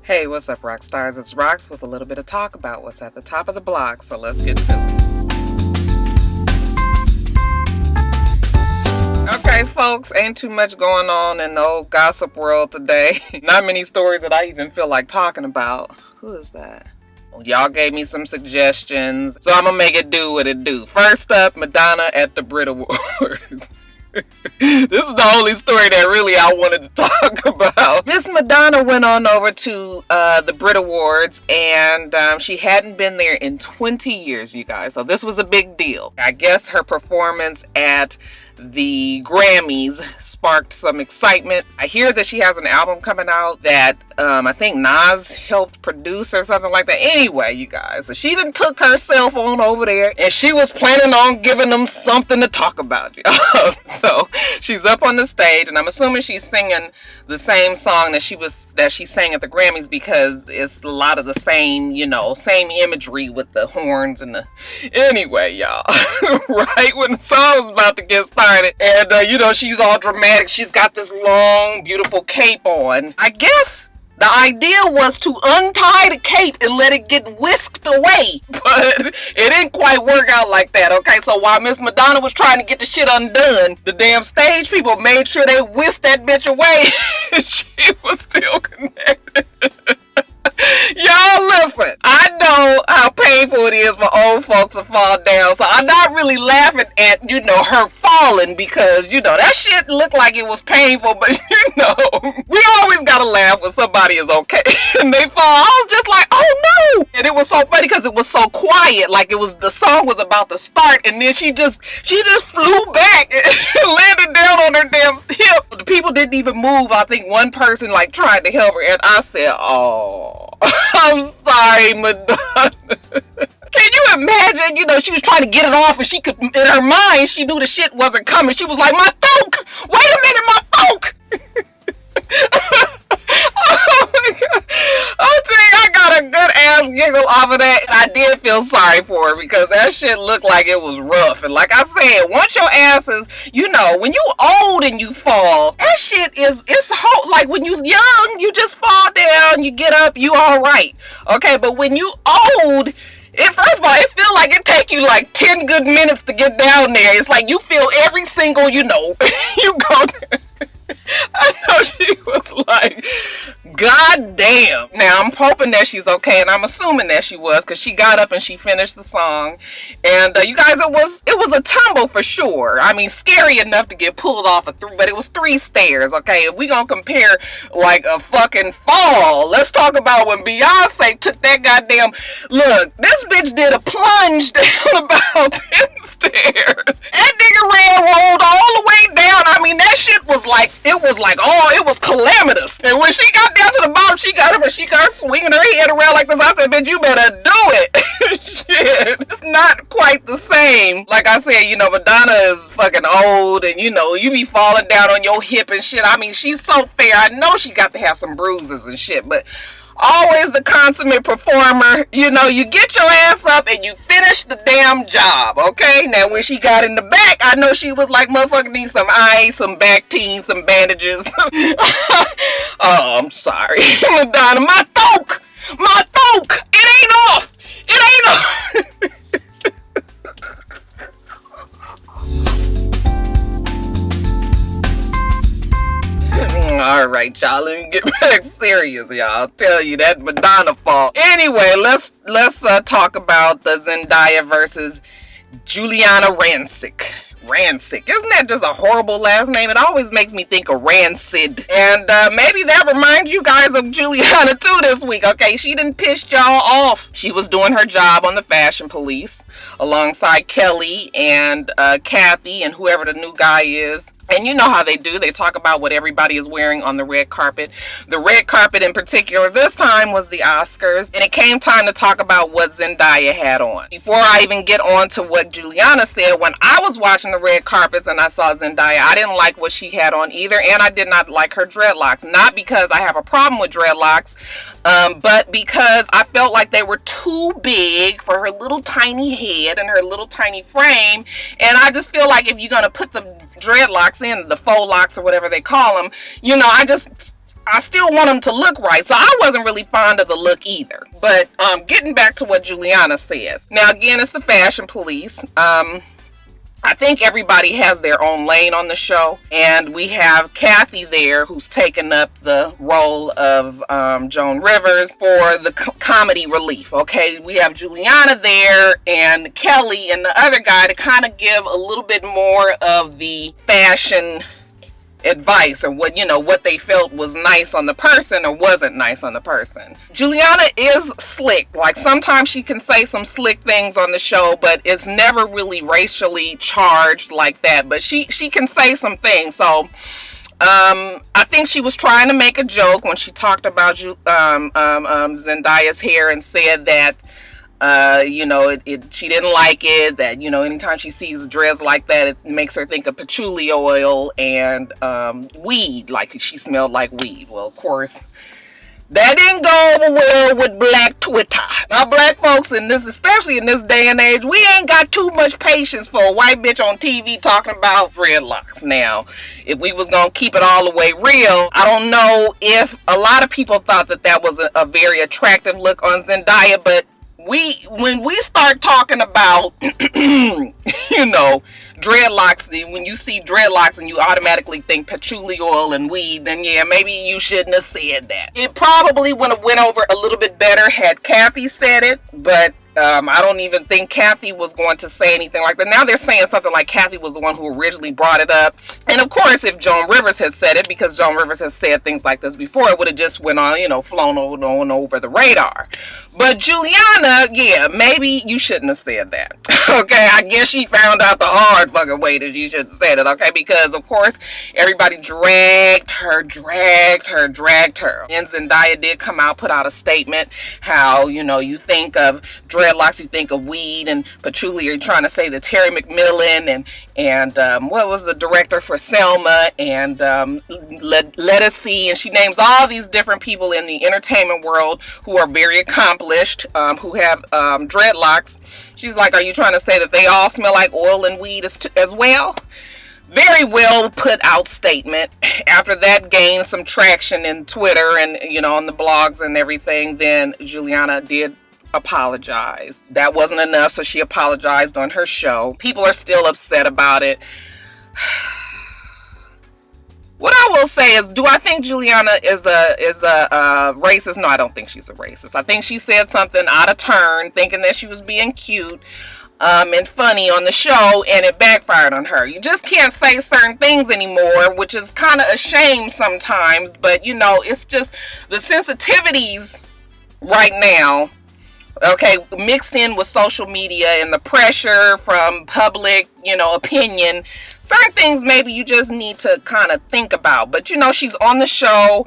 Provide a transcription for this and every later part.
Hey, what's up, Roxstars? It's Rox with a little bit of talk about what's at the top of the blog, so let's get to it. Okay, folks, ain't too much going on in the old gossip world today. Not many stories that I even feel like talking about. Who is that? Well, y'all gave me some suggestions, so I'm gonna make it do what it do. First up, Madonna at the Brit Awards. This is the only story that really I wanted to talk about. Miss Madonna went on over to the Brit Awards, and she hadn't been there in 20 years, you guys. So this was a big deal. I guess her performance at the Grammys sparked some excitement. I hear that she has an album coming out that I think Nas helped produce or something like that. Anyway, you guys, so she done took herself on over there, and she was planning on giving them something to talk about. So she's up on the stage, and I'm assuming she's singing the same song that she sang at the Grammys, because it's a lot of the same, same imagery with the horns and the. Anyway, y'all, right when the song was about to get started, and she's all dramatic. She's got this long, beautiful cape on. I guess the idea was to untie the cape and let it get whisked away, but it didn't quite work out like that, okay? So while Miss Madonna was trying to get the shit undone, the damn stage people made sure they whisked that bitch away, and she was still connected. Y'all listen, I know how painful it is for old folks to fall down, so I'm not really laughing at, her falling, because, that shit looked like it was painful, but we always gotta laugh when somebody is okay and they fall. I was just like, oh no! And it was so funny because it was so quiet, like the song was about to start, and then she just flew back and landed down on her damn hip. The people didn't even move. I think one person tried to help her, and I said, oh, I'm sorry, Madonna. Can you imagine? She was trying to get it off, and she could, in her mind, she knew the shit wasn't coming. She was like, my throat! Wait a minute, my throat! Oh my God. I'll tell you, I got a good ass giggle off of that, and I did feel sorry for her, because that shit looked like it was rough. And like I said, once your ass is, when you old and you fall, that shit like when you young, you just fall down, you get up, you all right. Okay, but when you old, first of all, it feel like it take you 10 good minutes to get down there. It's like you feel every single, you go there. I know she was like, God damn. Now, I'm hoping that she's okay, and I'm assuming that she was, because she got up and she finished the song. And you guys, it was a tumble for sure. I mean, scary enough to get pulled off but it was 3 stairs, okay? If we gonna compare a fucking fall, let's talk about when Beyonce took that goddamn, look, this bitch did a plunge down about 10 stairs. That nigga rolled all the way down. I mean, that shit was it was calamitous. And when she got down to the bottom, she got up and she got swinging her head around like this. I said, bitch, you better do it. Shit, it's not quite the same. Like I said, Madonna is fucking old, and you be falling down on your hip and shit. I mean, she's so fair. I know she got to have some bruises and shit, but always the consummate performer. You get your ass up and you finish the damn job, okay? Now, when she got in the back, I know she was like, motherfucker, need some ice, some Bactine, some bandages. Oh, I'm sorry. Madonna, my throat! My throat! It ain't off! It ain't off! Alright, y'all, let me get back serious, y'all. I'll tell you, that Madonna fall. Anyway, let's talk about the Zendaya versus Guiliana Rancic. Rancic. Isn't that just a horrible last name? It always makes me think of Rancid. And maybe that reminds you guys of Guiliana too this week. Okay, she done pissed y'all off. She was doing her job on the Fashion Police alongside Kelly and Kathy and whoever the new guy is. And you know how they do. They talk about what everybody is wearing on the red carpet. The red carpet in particular this time was the Oscars. And it came time to talk about what Zendaya had on. Before I even get on to what Guiliana said, when I was watching the red carpets and I saw Zendaya, I didn't like what she had on either. And I did not like her dreadlocks. Not because I have a problem with dreadlocks, but because I felt like they were too big for her little tiny head and her little tiny frame. And I just feel like if you're going to put the dreadlocks in, the faux locks or whatever they call them, I still want them to look right. So I wasn't really fond of the look either. But getting back to what Giuliana says. Now, again, it's the fashion police. I think everybody has their own lane on the show, and we have Kathy there who's taken up the role of Joan Rivers for the comedy relief. Okay, we have Giuliana there and Kelly and the other guy to kind of give a little bit more of the fashion advice, or what they felt was nice on the person or wasn't nice on the person. Giuliana is slick. Like, sometimes she can say some slick things on the show, but it's never really racially charged like that. But she can say some things. So I think she was trying to make a joke when she talked about Zendaya's hair and said that she didn't like it, that, anytime she sees dreads like that, it makes her think of patchouli oil and weed, like she smelled like weed. Well, of course, that didn't go over well with black Twitter. Now, black folks especially in this day and age, we ain't got too much patience for a white bitch on TV talking about dreadlocks. Now, if we was gonna keep it all the way real, I don't know if a lot of people thought that was a very attractive look on Zendaya, but when we start talking about dreadlocks, when you see dreadlocks and you automatically think patchouli oil and weed, then yeah, maybe you shouldn't have said that. It probably would have went over a little bit better had Kathy said it, but I don't even think Kathy was going to say anything like that. Now they're saying something like Kathy was the one who originally brought it up. And of course, if Joan Rivers had said it, because Joan Rivers has said things like this before, it would have just went on, flown on over the radar. But Giuliana, yeah, maybe you shouldn't have said that. Okay, I guess she found out the hard fucking way that you should have said it, okay? Because, of course, everybody dragged her. And Zendaya did come out, put out a statement how, you think of dreadlocks, you think of weed and patchouli. You're trying to say that Terry McMillan and what was the director for Selma and Let Us See, and she names all these different people in the entertainment world who are very accomplished, who have dreadlocks. She's like, are you trying to say that they all smell like oil and weed as well? Very well put out statement. After that gained some traction in Twitter and on the blogs and everything, then Giuliana did apologize. That wasn't enough, so she apologized on her show. People are still upset about it. What I will say is, do I think Giuliana is a racist? No, I don't think she's a racist. I think she said something out of turn, thinking that she was being cute and funny on the show, and it backfired on her. You just can't say certain things anymore, which is kind of a shame sometimes, but it's just the sensitivities right now, okay, mixed in with social media and the pressure from public, opinion. Certain things maybe you just need to kind of think about. But, she's on the show.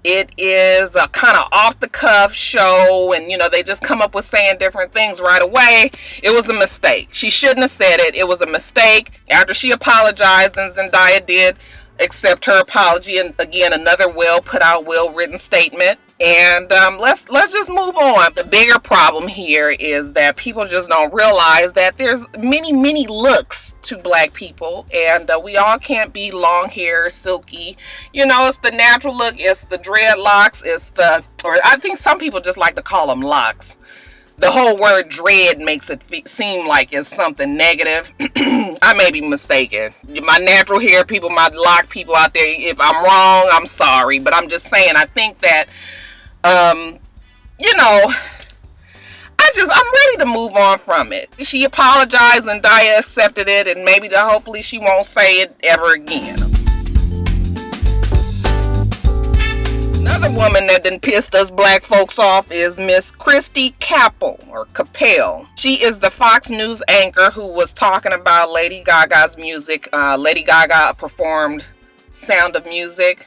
It is a kind of off-the-cuff show, and, they just come up with saying different things right away. It was a mistake. She shouldn't have said it. It was a mistake. After she apologized, and Zendaya did accept her apology, and again, another well-written statement. And let's just move on. The bigger problem here is that people just don't realize that there's many looks to black people, and we all can't be long hair, silky. It's the natural look, it's the dreadlocks, or I think some people just like to call them locks. The whole word dread makes it seem like it's something negative. I may be mistaken. My natural hair people, my lock people out there, if I'm wrong, I'm sorry. But I'm just saying, I think that I'm ready to move on from it. She apologized and Daya accepted it, and maybe hopefully she won't say it ever again. Another woman that done pissed us black folks off is Miss Christy Capel. She is the Fox News anchor who was talking about Lady Gaga's music. Lady Gaga performed Sound of Music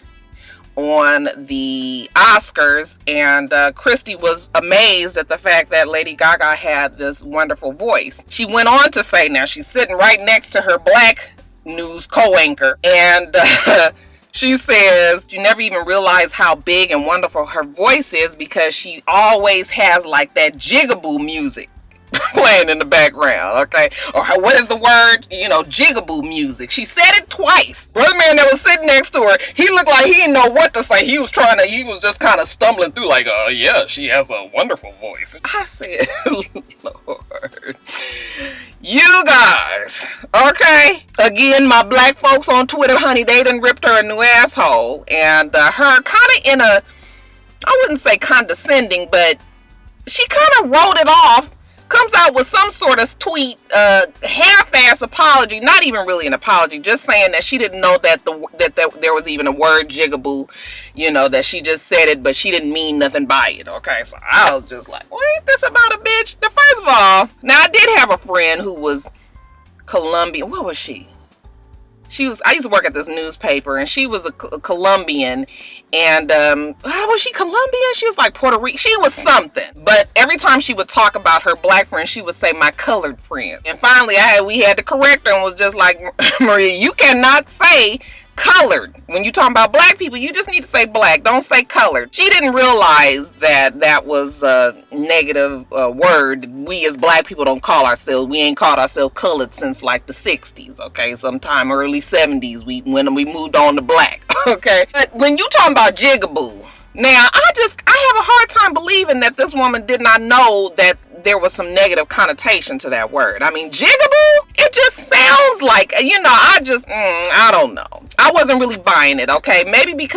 on the Oscars, and Christy was amazed at the fact that Lady Gaga had this wonderful voice. She went on to say, now she's sitting right next to her black news co-anchor, and she says you never even realize how big and wonderful her voice is because she always has like that jigaboo music playing in the background, okay? Or what is the word? You know, jigaboo music. She said it twice. Brother man that was sitting next to her, he looked like he didn't know what to say. He was just kind of stumbling through like, yeah, she has a wonderful voice. I said, Lord. You guys, okay? Again, my black folks on Twitter, honey, they done ripped her a new asshole. And her kind of in a, I wouldn't say condescending, but she kind of wrote it off, comes out with some sort of tweet, half-ass apology, not even really an apology, just saying that she didn't know that there was even a word jigaboo, you know, that she just said it, but she didn't mean nothing by it, okay? So I was just like, what ain't this about a bitch? Now, first of all, now I did have a friend who was Colombian. What was she? I used to work at this newspaper, and she was a Colombian, and was she Colombian? She was like Puerto Rican. She was something. But every time she would talk about her black friend, she would say my colored friend. And finally, we had to correct her and was just like, Maria, you cannot say colored. When you talking about black people, you just need to say black. Don't say colored. She didn't realize that was a negative word. We as black people don't call ourselves. We ain't called ourselves colored since like the 60s, okay? Sometime early 70s when we moved on to black, okay? But when you talking about jigaboo, now I have a hard time believing that this woman did not know that there was some negative connotation to that word. I mean, jigaboo, it just sounds like, you know, I don't know. I wasn't really buying it, okay? Maybe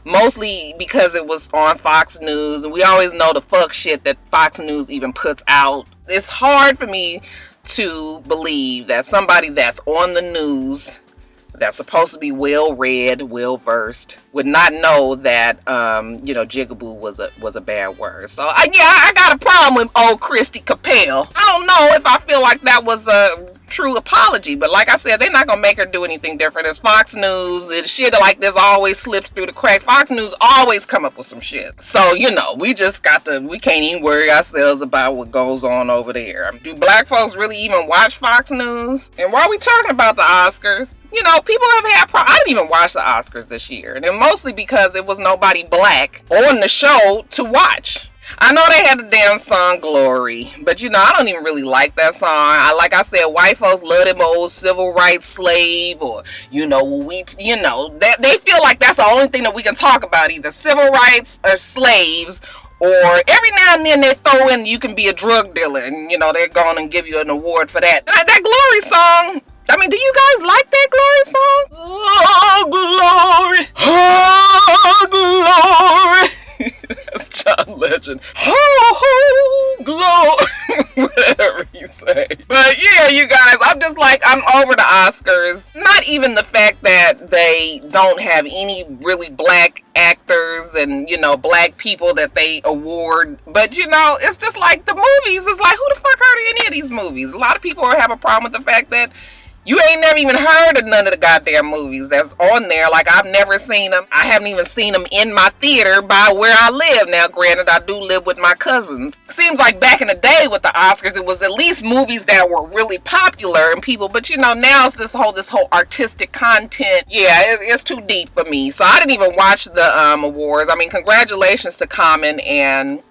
mostly because it was on Fox News, and we always know the fuck shit that Fox News even puts out. It's hard for me to believe that somebody that's on the news, that's supposed to be well-read, well-versed, would not know that, you know, jigaboo was a bad word. So, I got a problem with old Christy Capel. I don't know if I feel like that was a true apology, but like I said, they're not gonna make her do anything different. It's Fox News. Shit like this always slips through the crack. Fox News always come up with some shit. So, you know, we can't even worry ourselves about what goes on over there. Do black folks really even watch Fox News? And why are we talking about the Oscars? You know, people have had I didn't even watch the Oscars this year, and mostly because it was nobody black on the show to watch. I know they had the damn song Glory, but you know, I don't even really like that song. Like I said, white folks love them old civil rights slave, or, you know, they feel like that's the only thing that we can talk about, either civil rights or slaves, or every now and then they throw in you can be a drug dealer, and, you know, they're going to give you an award for that. That Glory song, I mean, do you guys like that Glory song? Oh, glory. Oh, glory. That's John Legend. Oh, glory. Whatever you say. But yeah, you guys, I'm over the Oscars. Not even the fact that they don't have any really black actors and, you know, black people that they award. But, you know, it's just like the movies. It's like, who the fuck heard of any of these movies? A lot of people have a problem with the fact that you ain't never even heard of none of the goddamn movies that's on there. Like, I've never seen them. I haven't even seen them in my theater by where I live. Now, granted, I do live with my cousins. Seems like back in the day with the Oscars, it was at least movies that were really popular and people. But, you know, now it's this whole artistic content. Yeah, it's too deep for me. So I didn't even watch the awards. I mean, congratulations to Common and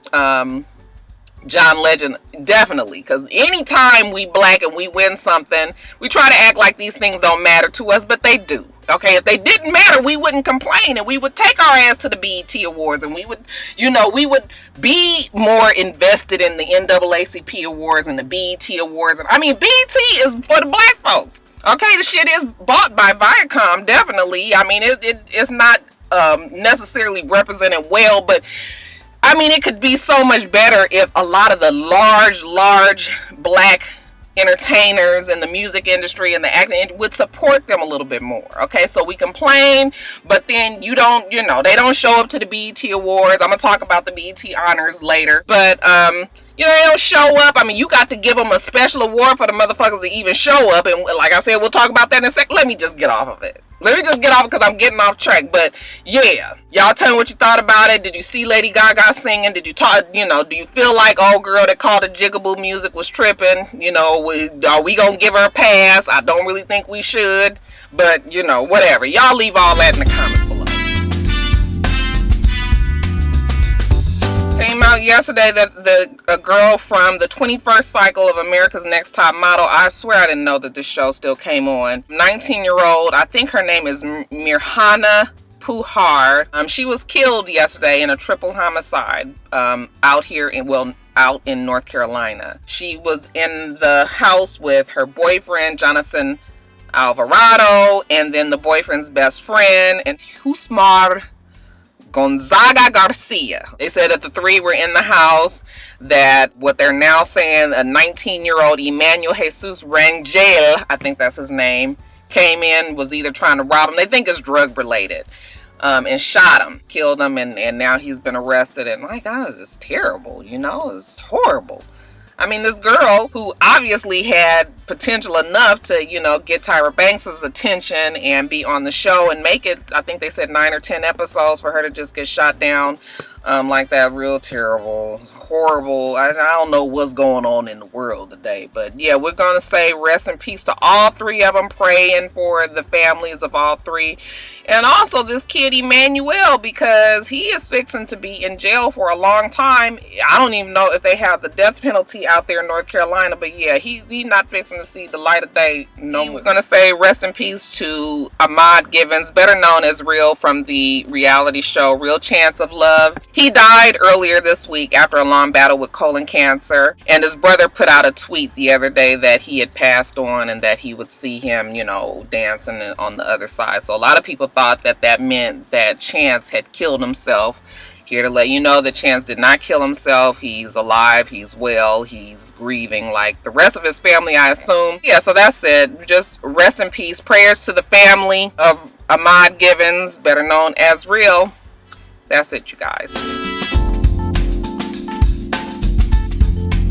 John Legend, definitely, because anytime we black and we win something, we try to act like these things don't matter to us, but they do. Okay, if they didn't matter, we wouldn't complain, and we would take our ass to the BET Awards, and we would, you know, we would be more invested in the NAACP Awards and the BET Awards. I mean, BET is for the black folks. Okay, the shit is bought by Viacom, definitely. I mean, it's not necessarily represented well, but I mean, it could be so much better if a lot of the large black entertainers in the music industry and the acting would support them a little bit more. Okay, so we complain, but then they don't show up to the BET Awards. I'm gonna talk about the BET honors later, but you know, they don't show up. I mean, you got to give them a special award for the motherfuckers to even show up. And like I said, we'll talk about that in a second. Let me just get off of it. Because I'm getting off track. But yeah, y'all tell me what you thought about it. Did you see Lady Gaga singing? Did you talk, do you feel like old girl that called it jigaboo music was tripping? You know, are we going to give her a pass? I don't really think we should. But, you know, whatever. Y'all leave all that in the comments below. Came out yesterday that a girl from the 21st cycle of America's Next Top Model, I swear I didn't know that this show still came on. 19-year-old, I think her name is Mirhana Puhar. She was killed yesterday in a triple homicide out in North Carolina. She was in the house with her boyfriend, Jonathan Alvarado, and then the boyfriend's best friend, and Husmar Gonzaga Garcia. They said that the three were in the house, that what they're now saying, a 19-year-old Emmanuel Jesus Rangel, I think that's his name, came in, was either trying to rob him, they think it's drug related, and shot him, killed him, and now he's been arrested. And my God, it's just terrible, you know, it's horrible. I mean, this girl who obviously had potential enough to, you know, get Tyra Banks' attention and be on the show and make it, I think they said 9 or 10 episodes, for her to just get shot down like that. Real terrible, horrible. I don't know what's going on in the world today, but yeah, we're going to say rest in peace to all three of them, praying for the families of all three. And also this kid Emmanuel, because he is fixing to be in jail for a long time. I don't even know if they have the death penalty out there in North Carolina, but yeah, he's not fixing to see the light of day. No, we're going to say rest in peace to Ahmad Givens, better known as Real from the reality show Real Chance of Love. He died earlier this week after a long battle with colon cancer, and his brother put out a tweet the other day that he had passed on and that he would see him, you know, dancing on the other side. So a lot of people thought that meant that Chance had killed himself. Here to let you know that Chance did not kill himself. He's alive, he's well, he's grieving like the rest of his family, I assume. Yeah, so that's it. Just rest in peace. Prayers to the family of Ahmad Givens, better known as Real. That's it, you guys.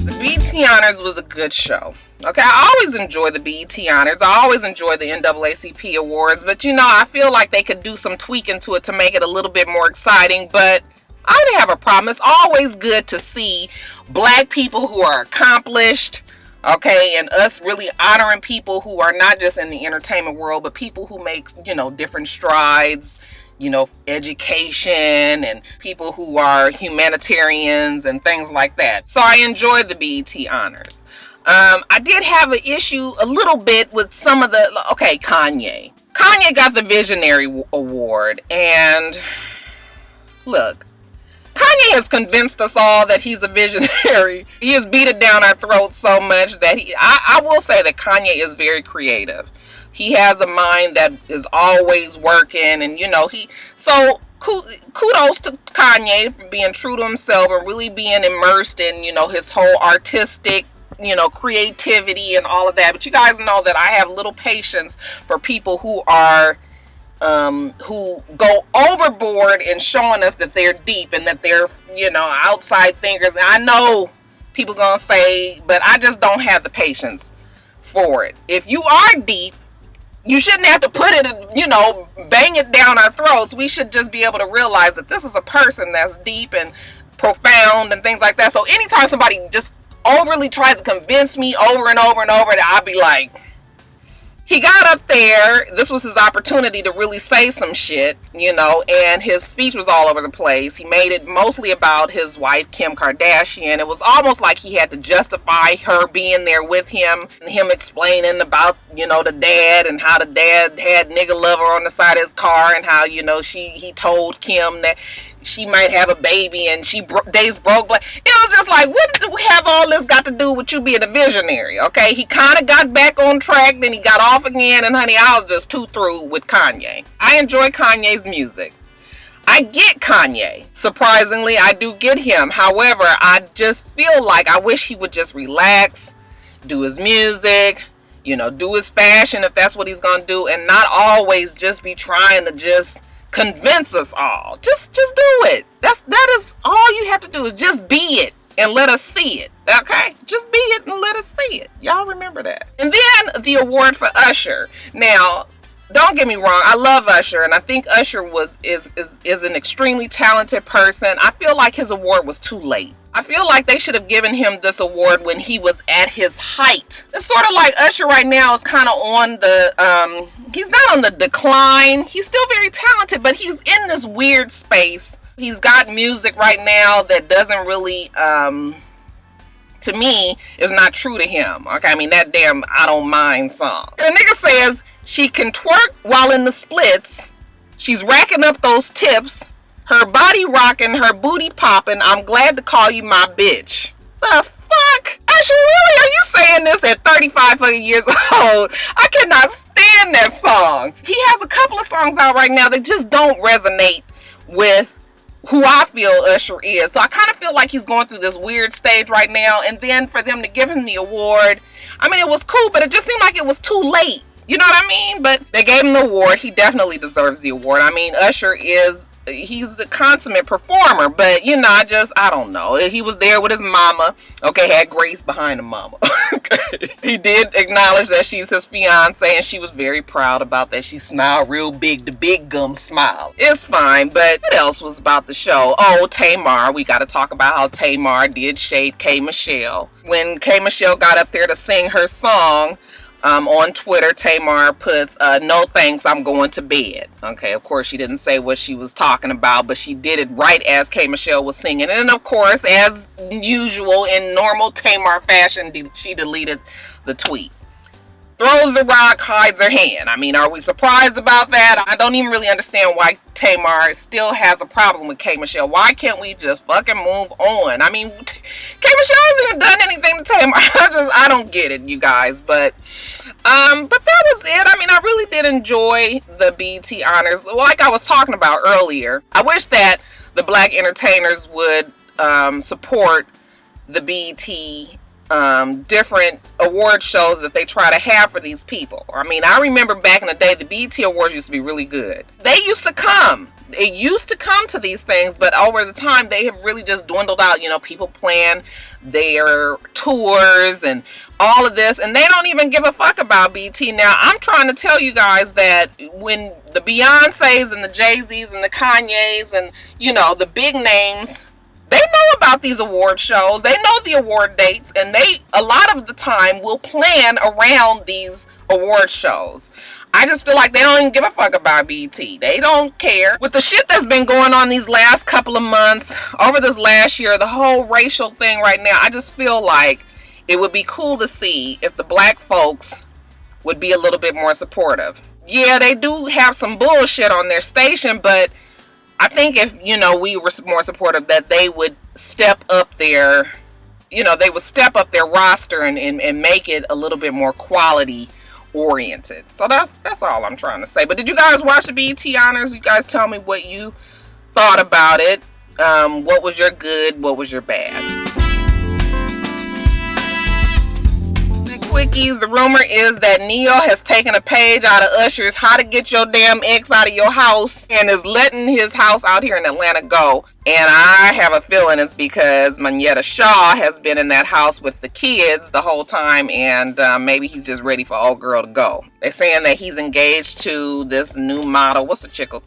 The BET Honors was a good show. Okay, I always enjoy the BET Honors. I always enjoy the NAACP Awards, but you know, I feel like they could do some tweaking to it to make it a little bit more exciting, but I didn't have a problem. It's always good to see black people who are accomplished, okay, and us really honoring people who are not just in the entertainment world, but people who make, you know, different strides, you know, education, and people who are humanitarians and things like that. So I enjoyed the BET Honors. I did have an issue a little bit with some of the, okay, Kanye. Kanye got the Visionary Award, and look, Kanye has convinced us all that he's a visionary. He has beat it down our throats so much that I will say that Kanye is very creative. He has a mind that is always working, and you know, so kudos to Kanye for being true to himself and really being immersed in, you know, his whole artistic, you know, creativity and all of that. But you guys know that I have little patience for people who are who go overboard in showing us that they're deep and that they're, you know, outside thinkers. And I know people gonna say, but I just don't have the patience for it. If you are deep, you shouldn't have to put it, you know, bang it down our throats. We should just be able to realize that this is a person that's deep and profound and things like that. So anytime somebody just overly tries to convince me over and over and over, that I'll be like, he got up there, this was his opportunity to really say some shit, you know, and his speech was all over the place. He made it mostly about his wife, Kim Kardashian. It was almost like he had to justify her being there with him, and him explaining about, you know, the dad, and how the dad had nigga lover on the side of his car, and how, you know, he told Kim that she might have a baby, and days broke black. It was just like, what do we have all this got to do with you being a visionary? Okay, he kind of got back on track, then he got off again, and honey, I was just too through with Kanye. I enjoy Kanye's music. I get Kanye. Surprisingly, I do get him. However, I just feel like I wish he would just relax, do his music, you know, do his fashion if that's what he's gonna do, and not always just be trying to just convince us all. Just do it. That is all you have to do, is just be it and let us see it. Okay? Just be it and let us see it. Y'all remember that. And then the award for Usher. Now, don't get me wrong, I love Usher, and I think Usher is an extremely talented person. I feel like his award was too late. I feel like they should have given him this award when he was at his height. It's sort of like Usher right now is kind of on the, he's not on the decline. He's still very talented, but he's in this weird space He's got music right now that doesn't really, to me, is not true to him. Okay, I mean, that damn I Don't Mind song. The nigga says she can twerk while in the splits. She's racking up those tips. Her body rocking, her booty popping. I'm glad to call you my bitch. The fuck? Actually, really? Are you saying this at 35 fucking years old? I cannot stand that song. He has a couple of songs out right now that just don't resonate with who I feel Usher is. So I kind of feel like he's going through this weird stage right now. And then for them to give him the award, I mean, it was cool, but it just seemed like it was too late. You know what I mean? But they gave him the award. He definitely deserves the award. I mean, Usher he's the consummate performer, but you know, I don't know. He was there with his mama. Okay, had Grace behind the mama. Okay. He did acknowledge that she's his fiance, and she was very proud about that. She smiled real big, the big gum smile. It's fine, but what else was about the show? Oh, Tamar. We got to talk about how Tamar did shade K. Michelle. When K. Michelle got up there to sing her song, on Twitter, Tamar puts, no thanks, I'm going to bed. Okay, of course, she didn't say what she was talking about, but she did it right as K. Michelle was singing. And of course, as usual, in normal Tamar fashion, she deleted the tweet. Throws the rock, hides her hand. I mean, are we surprised about that? I don't even really understand why Tamar still has a problem with K. Michelle. Why can't we just fucking move on? I mean, K. Michelle hasn't even done anything to Tamar. I don't get it, you guys. But that was it. I mean, I really did enjoy the BET honors. Like I was talking about earlier, I wish that the black entertainers would support the BET different award shows that they try to have for these people. I mean, I remember back in the day, the BET Awards used to be really good. They used to come. It used to come to these things, but over the time, they have really just dwindled out. You know, people plan their tours and all of this, and they don't even give a fuck about BET. Now, I'm trying to tell you guys that when the Beyoncés and the Jay-Z's and the Kanyes and, you know, the big names, they know about these award shows. They know the award dates, and they, a lot of the time, will plan around these award shows. I just feel like they don't even give a fuck about BET. They don't care. With the shit that's been going on these last couple of months, over this last year, the whole racial thing right now, I just feel like it would be cool to see if the black folks would be a little bit more supportive. Yeah, they do have some bullshit on their station, but I think if, you know, we were more supportive, that they would step up their, you know, they would step up their roster and make it a little bit more quality oriented. So that's all I'm trying to say. But did you guys watch the BET honors? You guys tell me what you thought about it. What was your good? What was your bad? Quickies, the rumor is that Neo has taken a page out of Usher's How to Get Your Damn Ex Out of Your House and is letting his house out here in Atlanta go. And I have a feeling it's because Manetta Shaw has been in that house with the kids the whole time, and maybe he's just ready for old girl to go. They're saying that he's engaged to this new model. What's the chickles?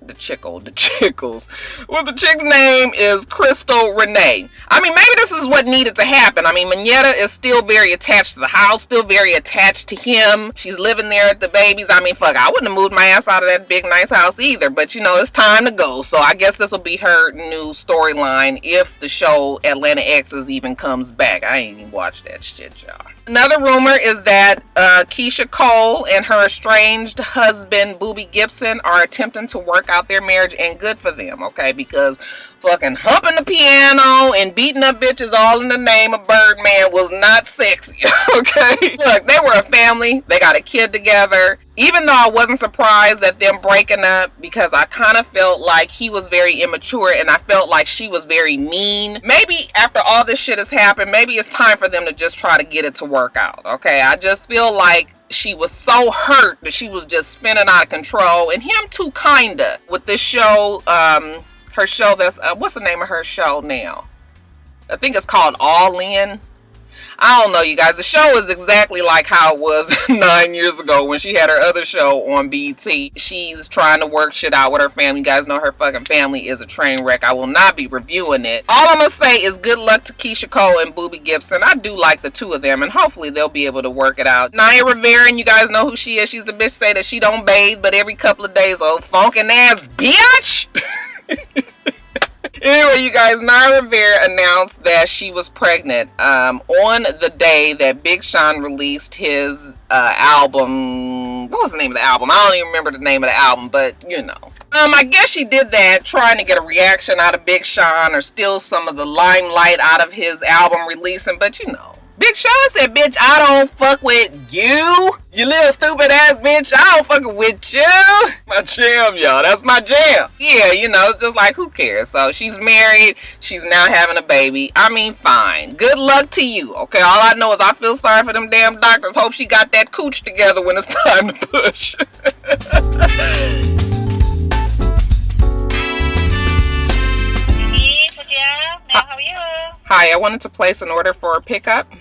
Well, the chick's name is Crystal Renee. I mean, maybe this is what needed to happen. I mean, Manetta is still very attached to the house, still very attached to him. She's living there at the babies. I mean, fuck, I wouldn't have moved my ass out of that big, nice house either. But, you know, it's time to go. So I guess this will be her new storyline if the show Atlanta Exes even comes back. I ain't even watched that shit, y'all. Another rumor is that Keisha Cole and her estranged husband Boobie Gibson are attempting to work out their marriage, and good for them, okay? Because fucking humping the piano and beating up bitches all in the name of Birdman was not sexy, okay? Look, they were a family. They got a kid together. Even though I wasn't surprised at them breaking up, because I kind of felt like he was very immature and I felt like she was very mean. Maybe after all this shit has happened, maybe it's time for them to just try to get it to work out, okay? I just feel like she was so hurt that she was just spinning out of control, and him too, kinda, with this show, her show that's, what's the name of her show now? I think it's called All In. I don't know, you guys. The show is exactly like how it was 9 years ago when she had her other show on BET. She's trying to work shit out with her family. You guys know her fucking family is a train wreck. I will not be reviewing it. All I'm going to say is good luck to Keisha Cole and Boobie Gibson. I do like the two of them, and hopefully they'll be able to work it out. Naya Rivera, and you guys know who she is. She's the bitch say that she don't bathe but every couple of days. Oh, funkin' ass bitch! Anyway, you guys, Naya Rivera announced that she was pregnant on the day that Big Sean released his album. What was the name of the album? I don't even remember the name of the album, but you know. I guess she did that trying to get a reaction out of Big Sean or steal some of the limelight out of his album releasing, but you know. Big Sean said, bitch, I don't fuck with you. You little stupid ass bitch. I don't fucking with you. My jam, y'all. That's my jam. Yeah, you know, just like, who cares? So she's married. She's now having a baby. I mean, fine. Good luck to you. Okay, all I know is I feel sorry for them damn doctors. Hope she got that cooch together when it's time to push. How are you? Hi, I wanted to place an order for a pickup.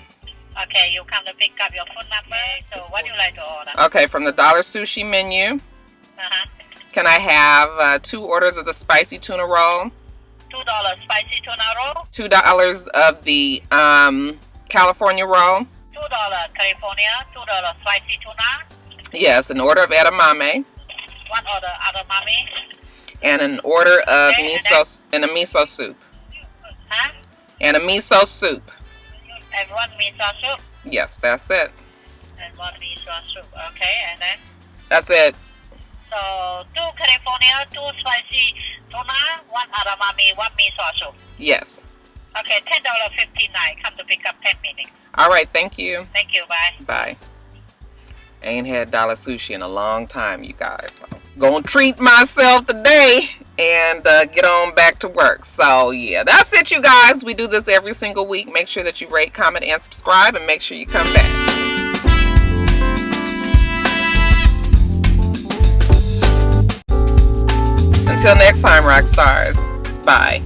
Okay, you come to pick up your phone number. So what do you like to order? Okay, from the Dollar Sushi menu. Can I have 2 orders of the spicy tuna roll? $2 spicy tuna roll. $2 of the California roll. $2 California. $2 spicy tuna. Yes, an order of edamame. 1 order edamame. And an order of miso and a miso soup. Huh? And a miso soup. And 1 miso soup. Yes, that's it. And 1 miso soup. Okay, and then? That's it. So 2 California, 2 spicy tuna, 1 edamame, 1 miso soup. Yes. Okay, $10.59. Come to pick up 10 minutes. All right, thank you. Thank you. Bye. Bye. Ain't had Dollar Sushi in a long time, you guys. So, gonna treat myself today and get on back to work. So yeah, that's it, you guys. We do this every single week. Make sure that you rate, comment, and subscribe, and make sure you come back. Until next time, Roxstars. Bye.